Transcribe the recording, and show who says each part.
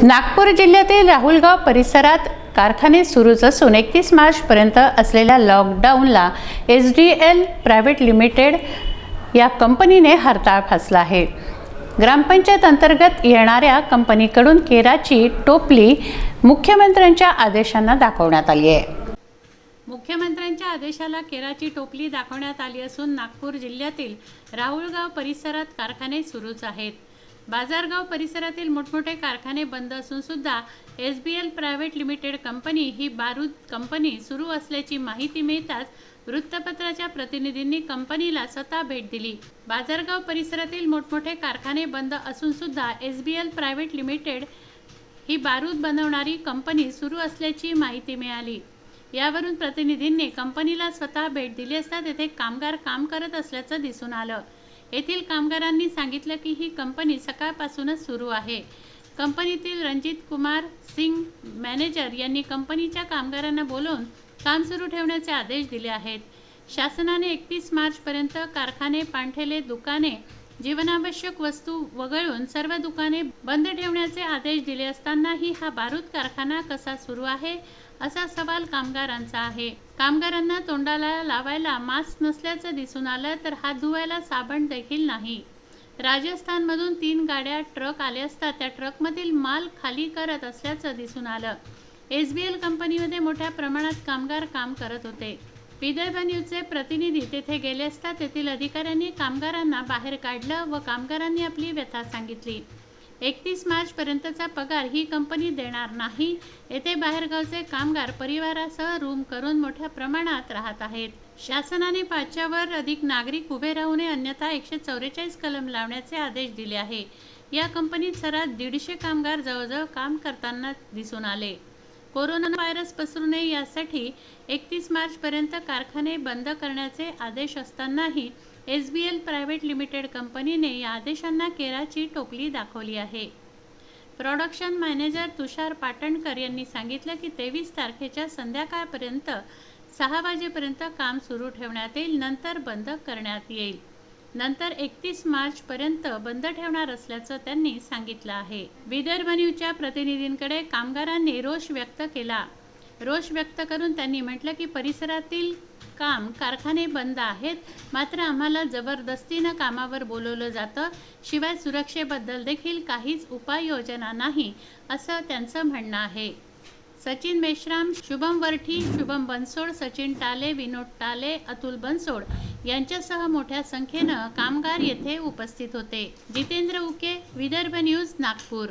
Speaker 1: नागपूर जिल्ह्यातील राहुलगाव परिसरात कारखाने सुरूच असून 31 मार्चपर्यंत असलेल्या लॉकडाऊनला SDL प्रायव्हेट लिमिटेड या कंपनीने हरताळ फासला आहे। ग्रामपंचायत अंतर्गत येणाऱ्या कंपनीकडून केराची टोपली मुख्यमंत्र्यांच्या आदेशांना दाखवण्यात आली आहे। मुख्यमंत्र्यांच्या आदेशाला केराची टोपली दाखवण्यात आली असून नागपूर जिल्ह्यातील राहुलगाव परिसरात कारखाने सुरूच आहेत। बाजारगाव परिसरातील मोठमोठे कारखाने बंद असून सुद्धा SBL प्रायव्हेट लिमिटेड कंपनी ही बारूद कंपनी सुरू असल्याची माहिती मिळताच वृत्तपत्राच्या प्रतिनिधींनी कंपनीला स्वतः भेट दिली। बाजारगाव परिसरातील मोठमोठे कारखाने बंद असून सुद्धा SBL प्रायव्हेट लिमिटेड ही बारूद बनवणारी कंपनी सुरू असल्याची माहिती मिळाली। यावरून प्रतिनिधींनी कंपनीला स्वतः भेट दिली असता तेथे कामगार काम करत असल्याचं दिसून आलं। येथील कामगारांनी सांगितलं की ही कंपनी सकाळपासूनच सुरू आहे। कंपनीतील रणजित कुमार सिंग मॅनेजर यांनी कंपनीच्या कामगारांना बोलवून काम सुरू ठेवण्याचे आदेश दिले आहेत। शासनाने 31 मार्चपर्यंत कारखाने, पानठेले, दुकाने, जीवनावश्यक वस्तू वगळून सर्व दुकाने बंद ठेवण्याचे आदेश दिले असतानाही हा बारूद कारखाना कसा सुरू आहे असा सवाल कामगारांचा आहे। कामगारांना तोंडाला लावायला मास्क नसल्याचं दिसून आलं तर हात धुवायला साबण देखील नाही। राजस्थानमधून 3 गाड्या ट्रक आले असता त्या ट्रकमधील माल खाली करत असल्याचं दिसून आलं। SBL कंपनीमध्ये मोठ्या प्रमाणात कामगार काम करत होते। विदर्भ न्यूजचे प्रतिनिधी तेथे गेले असता तेथील अधिकाऱ्यांनी कामगारांना बाहेर काढलं व कामगारांनी आपली व्यथा सांगितली। 31 मार्चपर्यंतचा पगार ही कंपनी देणार नाही। येथे बाहेरगावचे कामगार परिवारासह रूम करून मोठ्या प्रमाणात राहत आहेत। शासनाने 5च्या वर अधिक नागरिक उभे राहू नये अन्यथा 144 कलम लावण्याचे आदेश दिले आहे। या कंपनीत सरास 150 कामगार जवळजवळ काम करताना दिसून आले। कोरोना व्हायरस पसरू नये यासाठी 31 मार्चपर्यंत कारखाने बंद करण्याचे आदेश असतानाही SBL प्रायव्हेट लिमिटेड कंपनीने या आदेशांना केराची टोपली दाखवली आहे। प्रोडक्शन मॅनेजर तुषार पाटणकर यांनी सांगितलं की 23 तारखेच्या संध्याकाळपर्यंत 6 वाजेपर्यंत काम सुरू ठेवण्यात येईल, नंतर बंद करण्यात येईल। नंतर 31 मार्चपर्यंत बंद ठेवणार असल्याचं त्यांनी सांगितलं आहे। विदर्भ न्यूजच्या प्रतिनिधींकडे कामगारांनी रोष व्यक्त केला। रोष व्यक्त करून त्यांनी म्हटलं की परिसरातील कारखाने बंद आहेत, मात्र आम्हाला जबरदस्तीनं कामावर बोलवलं जातं, शिवाय सुरक्षेबद्दल देखील काहीच उपाययोजना नाही असं त्यांचं म्हणणं आहे। सचिन मेश्राम, शुभम वरठी, शुभम बनसोड, सचिन टाले, विनोद टाले, अतुल बनसोड यांच्यासह मोठ्या संख्येनं कामगार येथे उपस्थित होते। जितेंद्र उके, विदर्भ न्यूज, नागपूर।